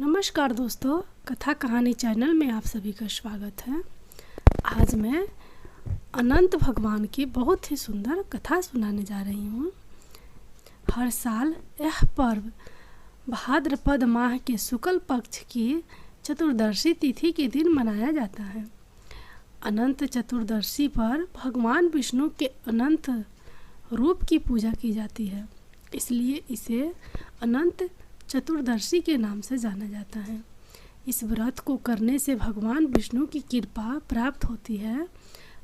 नमस्कार दोस्तों, कथा कहानी चैनल में आप सभी का स्वागत है। आज मैं अनंत भगवान की बहुत ही सुंदर कथा सुनाने जा रही हूँ। हर साल यह पर्व भाद्रपद माह के शुक्ल पक्ष की चतुर्दशी तिथि के दिन मनाया जाता है। अनंत चतुर्दशी पर भगवान विष्णु के अनंत रूप की पूजा की जाती है, इसलिए इसे अनंत चतुर्दशी के नाम से जाना जाता है। इस व्रत को करने से भगवान विष्णु की कृपा प्राप्त होती है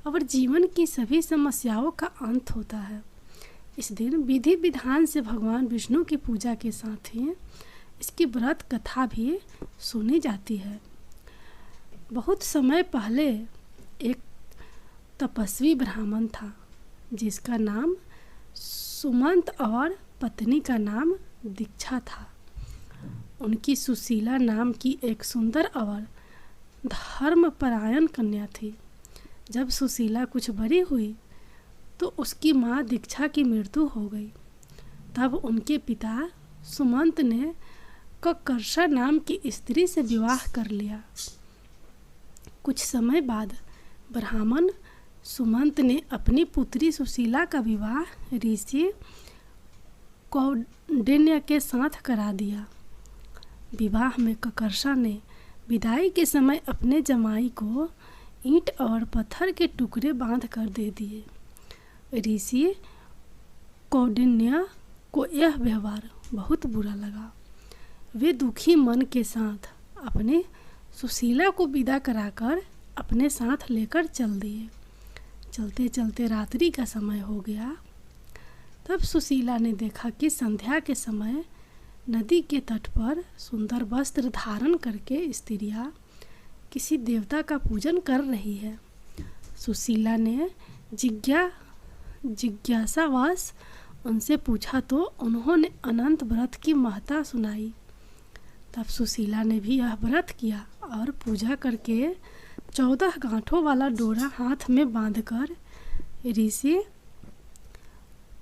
और जीवन की सभी समस्याओं का अंत होता है। इस दिन विधि विधान से भगवान विष्णु की पूजा के साथ ही इसकी व्रत कथा भी सुनी जाती है। बहुत समय पहले एक तपस्वी ब्राह्मण था जिसका नाम सुमंत और पत्नी का नाम दीक्षा था। उनकी सुशीला नाम की एक सुंदर और धर्मपरायण कन्या थी। जब सुशीला कुछ बड़ी हुई तो उसकी माँ दीक्षा की मृत्यु हो गई। तब उनके पिता सुमंत ने ककर्षा नाम की स्त्री से विवाह कर लिया। कुछ समय बाद ब्राह्मण सुमंत ने अपनी पुत्री सुशीला का विवाह ऋषि कौंडिन्य के साथ करा दिया। विवाह में ककर्षा ने विदाई के समय अपने जमाई को ईंट और पत्थर के टुकड़े बांध कर दे दिए। ऋषि कौंडिन्य को यह व्यवहार बहुत बुरा लगा। वे दुखी मन के साथ अपने सुशीला को विदा कराकर अपने साथ लेकर चल दिए। चलते चलते रात्रि का समय हो गया। तब सुशीला ने देखा कि संध्या के समय नदी के तट पर सुंदर वस्त्र धारण करके स्त्रियां किसी देवता का पूजन कर रही है। सुशीला ने जिज्ञासावश उनसे पूछा तो उन्होंने अनंत व्रत की महत्ता सुनाई। तब सुशीला ने भी यह व्रत किया और पूजा करके 14 गांठों वाला डोरा हाथ में बांधकर ऋषि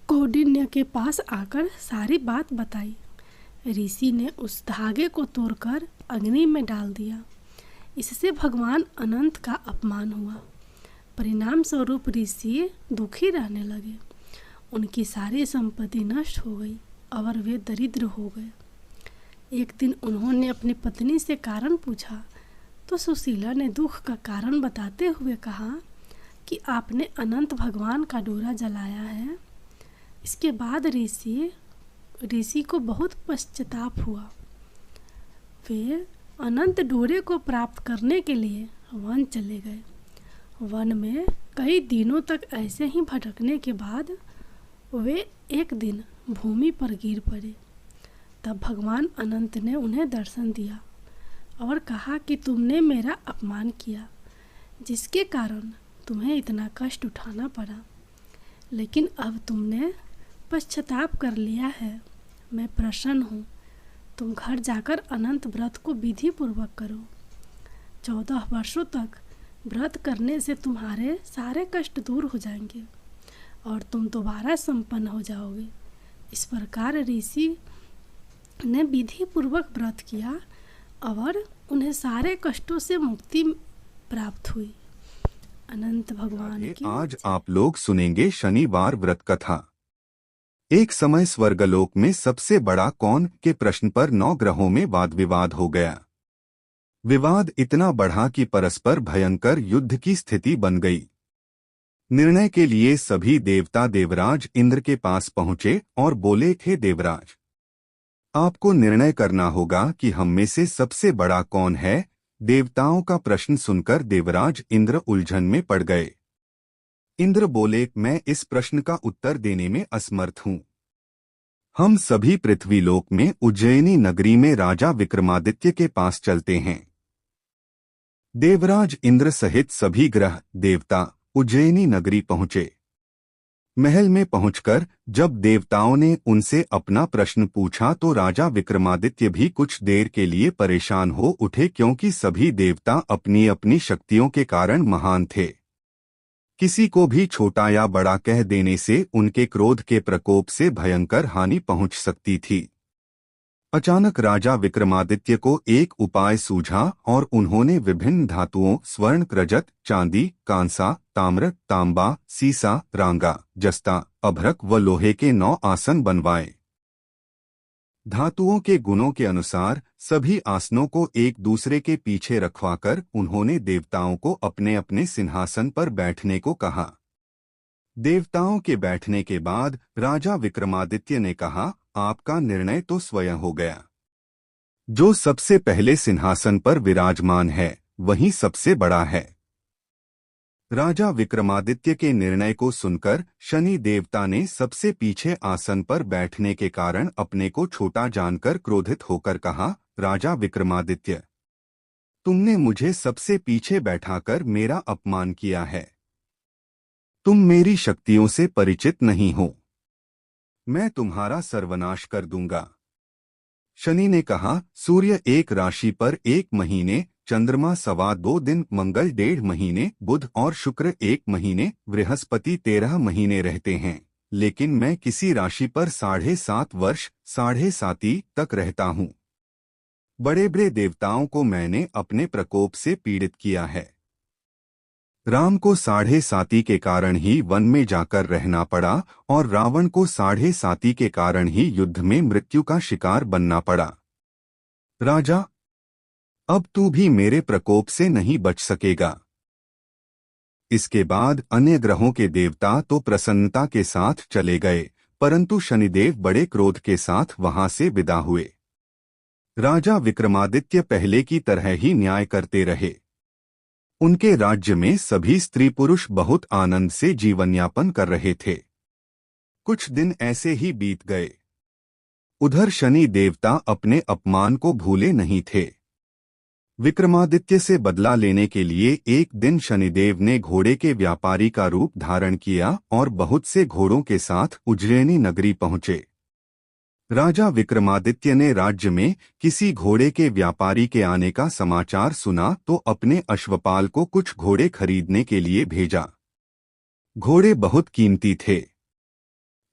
कौंडिन्य के पास आकर सारी बात बताई। ऋषि ने उस धागे को तोड़कर अग्नि में डाल दिया। इससे भगवान अनंत का अपमान हुआ। परिणाम स्वरूप ऋषि दुखी रहने लगे। उनकी सारी संपत्ति नष्ट हो गई और वे दरिद्र हो गए। एक दिन उन्होंने अपनी पत्नी से कारण पूछा तो सुशीला ने दुख का कारण बताते हुए कहा कि आपने अनंत भगवान का डोरा जलाया है। इसके बाद ऋषि को बहुत पश्चाताप हुआ। वे अनंत डोरे को प्राप्त करने के लिए वन चले गए। वन में कई दिनों तक ऐसे ही भटकने के बाद वे एक दिन भूमि पर गिर पड़े। तब भगवान अनंत ने उन्हें दर्शन दिया और कहा कि तुमने मेरा अपमान किया, जिसके कारण तुम्हें इतना कष्ट उठाना पड़ा, लेकिन अब तुमने पश्चाताप कर लिया है। मैं प्रसन्न हूँ। तुम घर जाकर अनंत व्रत को विधि पूर्वक करो। 14 वर्षों तक व्रत करने से तुम्हारे सारे कष्ट दूर हो जाएंगे और तुम दोबारा संपन्न हो जाओगे। इस प्रकार ऋषि ने विधि पूर्वक व्रत किया और उन्हें सारे कष्टों से मुक्ति प्राप्त हुई। अनंत भगवान की आज आप लोग सुनेंगे शनिवार व्रत कथा। एक समय स्वर्गलोक में सबसे बड़ा कौन के प्रश्न पर 9 ग्रहों में वाद विवाद हो गया। विवाद इतना बढ़ा कि परस्पर भयंकर युद्ध की स्थिति बन गई। निर्णय के लिए सभी देवता देवराज इंद्र के पास पहुंचे और बोले, हे देवराज, आपको निर्णय करना होगा कि हम में से सबसे बड़ा कौन है। देवताओं का प्रश्न सुनकर देवराज इंद्र उलझन में पड़ गए। इंद्र बोले, मैं इस प्रश्न का उत्तर देने में असमर्थ हूँ। हम सभी पृथ्वीलोक में उज्जैनी नगरी में राजा विक्रमादित्य के पास चलते हैं। देवराज इंद्र सहित सभी ग्रह देवता उज्जैनी नगरी पहुंचे। महल में पहुंचकर जब देवताओं ने उनसे अपना प्रश्न पूछा तो राजा विक्रमादित्य भी कुछ देर के लिए परेशान हो उठे, क्योंकि सभी देवता अपनी अपनी शक्तियों के कारण महान थे। किसी को भी छोटा या बड़ा कह देने से उनके क्रोध के प्रकोप से भयंकर हानि पहुंच सकती थी। अचानक राजा विक्रमादित्य को एक उपाय सूझा और उन्होंने विभिन्न धातुओं स्वर्ण, रजत, चांदी, कांसा, ताम्र, तांबा, सीसा, रांगा, जस्ता, अभ्रक व लोहे के 9 आसन बनवाए। धातुओं के गुणों के अनुसार सभी आसनों को एक दूसरे के पीछे रखवाकर उन्होंने देवताओं को अपने अपने सिंहासन पर बैठने को कहा। देवताओं के बैठने के बाद राजा विक्रमादित्य ने कहा, आपका निर्णय तो स्वयं हो गया। जो सबसे पहले सिंहासन पर विराजमान है वही सबसे बड़ा है। राजा विक्रमादित्य के निर्णय को सुनकर शनि देवता ने सबसे पीछे आसन पर बैठने के कारण अपने को छोटा जानकर क्रोधित होकर कहा, राजा विक्रमादित्य, तुमने मुझे सबसे पीछे बैठाकर मेरा अपमान किया है। तुम मेरी शक्तियों से परिचित नहीं हो। मैं तुम्हारा सर्वनाश कर दूंगा। शनि ने कहा, सूर्य एक राशि पर 1 महीने, चंद्रमा 2.25 दिन, मंगल 1.5 महीने, बुध और शुक्र 1 महीने, बृहस्पति 13 महीने रहते हैं, लेकिन मैं किसी राशि पर 7.5 वर्ष 7.5 तक रहता हूँ। बड़े बड़े देवताओं को मैंने अपने प्रकोप से पीड़ित किया है। राम को 7.5 के कारण ही वन में जाकर रहना पड़ा और रावण को 7.5 के कारण ही युद्ध में मृत्यु का शिकार बनना पड़ा। राजा, अब तू भी मेरे प्रकोप से नहीं बच सकेगा। इसके बाद अन्य ग्रहों के देवता तो प्रसन्नता के साथ चले गए, परंतु शनिदेव बड़े क्रोध के साथ वहां से विदा हुए। राजा विक्रमादित्य पहले की तरह ही न्याय करते रहे। उनके राज्य में सभी स्त्री पुरुष बहुत आनंद से जीवनयापन कर रहे थे। कुछ दिन ऐसे ही बीत गए। उधर शनि देवता अपने अपमान को भूले नहीं थे। विक्रमादित्य से बदला लेने के लिए एक दिन शनिदेव ने घोड़े के व्यापारी का रूप धारण किया और बहुत से घोड़ों के साथ उज्जैनी नगरी पहुंचे। राजा विक्रमादित्य ने राज्य में किसी घोड़े के व्यापारी के आने का समाचार सुना तो अपने अश्वपाल को कुछ घोड़े खरीदने के लिए भेजा। घोड़े बहुत कीमती थे।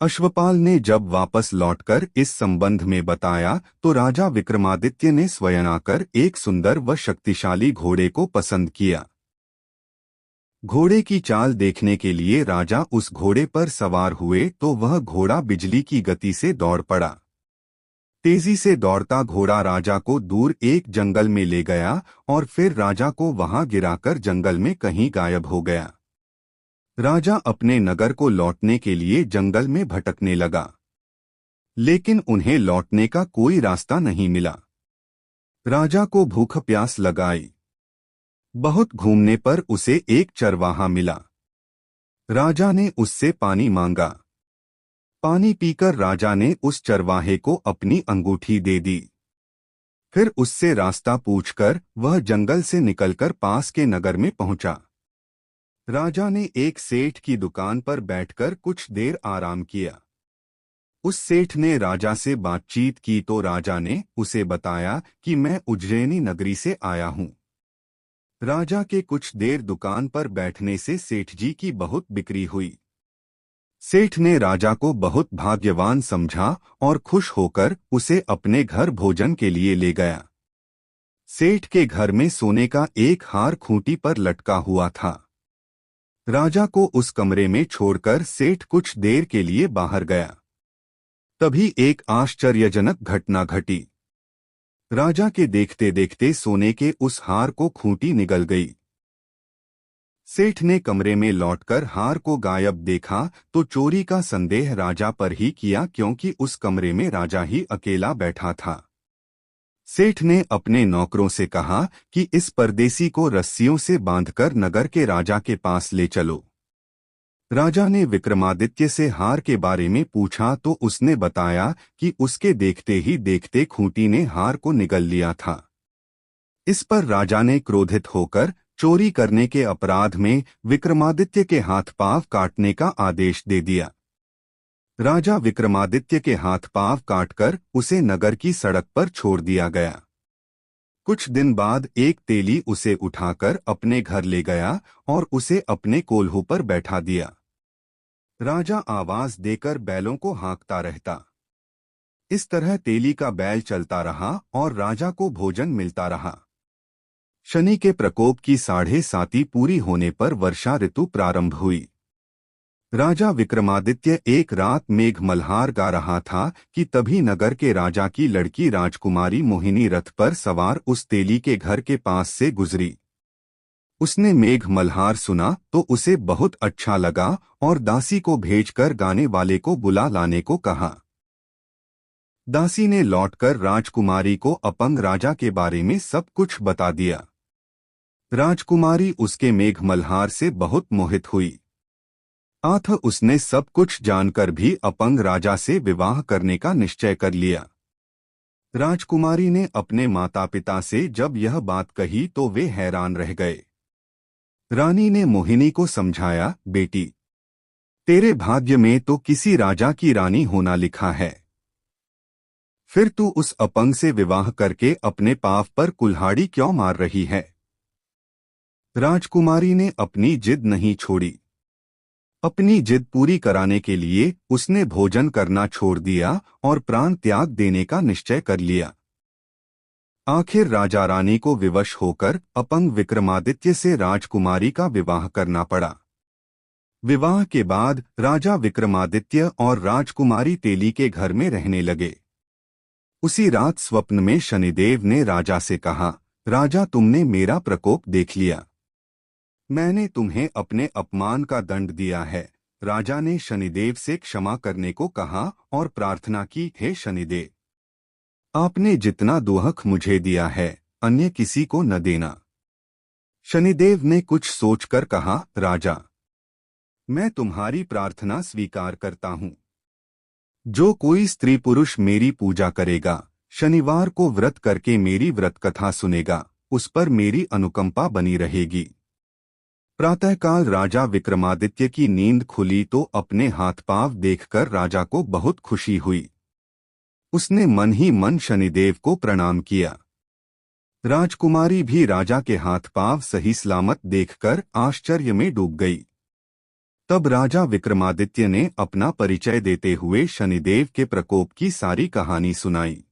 अश्वपाल ने जब वापस लौटकर इस संबंध में बताया तो राजा विक्रमादित्य ने स्वयं आकर एक सुंदर व शक्तिशाली घोड़े को पसंद किया। घोड़े की चाल देखने के लिए राजा उस घोड़े पर सवार हुए तो वह घोड़ा बिजली की गति से दौड़ पड़ा। तेजी से दौड़ता घोड़ा राजा को दूर एक जंगल में ले गया और फिर राजा को वहां गिराकर जंगल में कहीं गायब हो गया। राजा अपने नगर को लौटने के लिए जंगल में भटकने लगा, लेकिन उन्हें लौटने का कोई रास्ता नहीं मिला। राजा को भूख प्यास लगाई। बहुत घूमने पर उसे एक चरवाहा मिला। राजा ने उससे पानी मांगा। पानी पीकर राजा ने उस चरवाहे को अपनी अंगूठी दे दी। फिर उससे रास्ता पूछकर वह जंगल से निकलकर पास के नगर में पहुंचा। राजा ने एक सेठ की दुकान पर बैठकर कुछ देर आराम किया। उस सेठ ने राजा से बातचीत की तो राजा ने उसे बताया कि मैं उज्जैनी नगरी से आया हूं। राजा के कुछ देर दुकान पर बैठने से सेठ जी की बहुत बिक्री हुई। सेठ ने राजा को बहुत भाग्यवान समझा और खुश होकर उसे अपने घर भोजन के लिए ले गया। सेठ के घर में सोने का एक हार खूंटी पर लटका हुआ था। राजा को उस कमरे में छोड़कर सेठ कुछ देर के लिए बाहर गया। तभी एक आश्चर्यजनक घटना घटी। राजा के देखते देखते सोने के उस हार को खूंटी निगल गई। सेठ ने कमरे में लौटकर हार को गायब देखा तो चोरी का संदेह राजा पर ही किया, क्योंकि उस कमरे में राजा ही अकेला बैठा था। सेठ ने अपने नौकरों से कहा कि इस परदेसी को रस्सियों से बांधकर नगर के राजा के पास ले चलो। राजा ने विक्रमादित्य से हार के बारे में पूछा तो उसने बताया कि उसके देखते ही देखते खूंटी ने हार को निगल लिया था। इस पर राजा ने क्रोधित होकर चोरी करने के अपराध में विक्रमादित्य के हाथ पांव काटने का आदेश दे दिया। राजा विक्रमादित्य के हाथ पांव काटकर उसे नगर की सड़क पर छोड़ दिया गया। कुछ दिन बाद एक तेली उसे उठाकर अपने घर ले गया और उसे अपने कोल्हू पर बैठा दिया। राजा आवाज देकर बैलों को हाँकता रहता। इस तरह तेली का बैल चलता रहा और राजा को भोजन मिलता रहा। शनि के प्रकोप की 7.5 पूरी होने पर वर्षा ऋतु प्रारंभ हुई। राजा विक्रमादित्य एक रात मेघ मल्हार गा रहा था कि तभी नगर के राजा की लड़की राजकुमारी मोहिनी रथ पर सवार उस तेली के घर के पास से गुजरी। उसने मेघ मल्हार सुना तो उसे बहुत अच्छा लगा और दासी को भेजकर गाने वाले को बुला लाने को कहा। दासी ने लौटकर राजकुमारी को अपंग राजा के बारे में सब कुछ बता दिया। राजकुमारी उसके मेघ मल्हार से बहुत मोहित हुई। आथ उसने सब कुछ जानकर भी अपंग राजा से विवाह करने का निश्चय कर लिया। राजकुमारी ने अपने माता पिता से जब यह बात कही तो वे हैरान रह गए। रानी ने मोहिनी को समझाया, बेटी, तेरे भाग्य में तो किसी राजा की रानी होना लिखा है, फिर तू उस अपंग से विवाह करके अपने पाप पर कुल्हाड़ी क्यों मार रही है। राजकुमारी ने अपनी जिद नहीं छोड़ी। अपनी जिद पूरी कराने के लिए उसने भोजन करना छोड़ दिया और प्राण त्याग देने का निश्चय कर लिया। आखिर राजा रानी को विवश होकर अपंग विक्रमादित्य से राजकुमारी का विवाह करना पड़ा। विवाह के बाद राजा विक्रमादित्य और राजकुमारी तेली के घर में रहने लगे। उसी रात स्वप्न में शनिदेव ने राजा से कहा, राजा, तुमने मेरा प्रकोप देख लिया। मैंने तुम्हें अपने अपमान का दंड दिया है। राजा ने शनिदेव से क्षमा करने को कहा और प्रार्थना की, हे शनिदेव, आपने जितना दुहक मुझे दिया है अन्य किसी को न देना। शनिदेव ने कुछ सोचकर कहा, राजा, मैं तुम्हारी प्रार्थना स्वीकार करता हूँ। जो कोई स्त्री पुरुष मेरी पूजा करेगा, शनिवार को व्रत करके मेरी व्रत कथा सुनेगा, उस पर मेरी अनुकंपा बनी रहेगी। प्रातःकाल राजा विक्रमादित्य की नींद खुली तो अपने हाथ पांव देखकर राजा को बहुत खुशी हुई। उसने मन ही मन शनिदेव को प्रणाम किया। राजकुमारी भी राजा के हाथ पांव सही सलामत देखकर आश्चर्य में डूब गई। तब राजा विक्रमादित्य ने अपना परिचय देते हुए शनिदेव के प्रकोप की सारी कहानी सुनाई।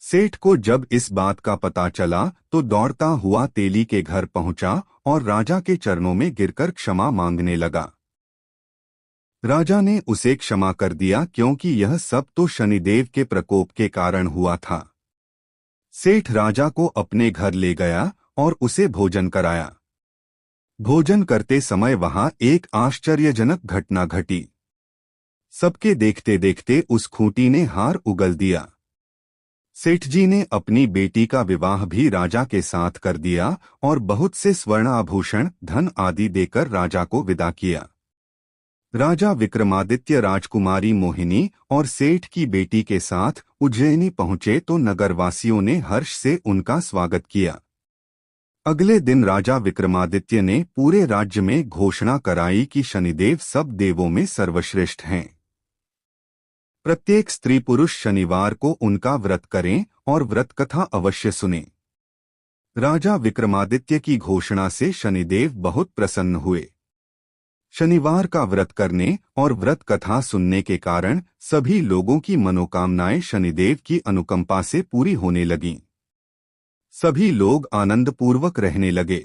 सेठ को जब इस बात का पता चला तो दौड़ता हुआ तेली के घर पहुंचा और राजा के चरणों में गिरकर क्षमा मांगने लगा। राजा ने उसे क्षमा कर दिया क्योंकि यह सब तो शनिदेव के प्रकोप के कारण हुआ था। सेठ राजा को अपने घर ले गया और उसे भोजन कराया। भोजन करते समय वहां एक आश्चर्यजनक घटना घटी। सबके देखते देखते उस खूंटी ने हार उगल दिया। सेठ जी ने अपनी बेटी का विवाह भी राजा के साथ कर दिया और बहुत से स्वर्ण आभूषण, धन आदि देकर राजा को विदा किया। राजा विक्रमादित्य राजकुमारी मोहिनी और सेठ की बेटी के साथ उज्जैनी पहुंचे तो नगरवासियों ने हर्ष से उनका स्वागत किया। अगले दिन राजा विक्रमादित्य ने पूरे राज्य में घोषणा कराई कि शनिदेव सब देवों में सर्वश्रेष्ठ हैं। प्रत्येक स्त्री पुरुष शनिवार को उनका व्रत करें और व्रत कथा अवश्य सुनें। राजा विक्रमादित्य की घोषणा से शनिदेव बहुत प्रसन्न हुए। शनिवार का व्रत करने और व्रत कथा सुनने के कारण सभी लोगों की मनोकामनाएं शनिदेव की अनुकंपा से पूरी होने लगीं। सभी लोग आनंदपूर्वक रहने लगे।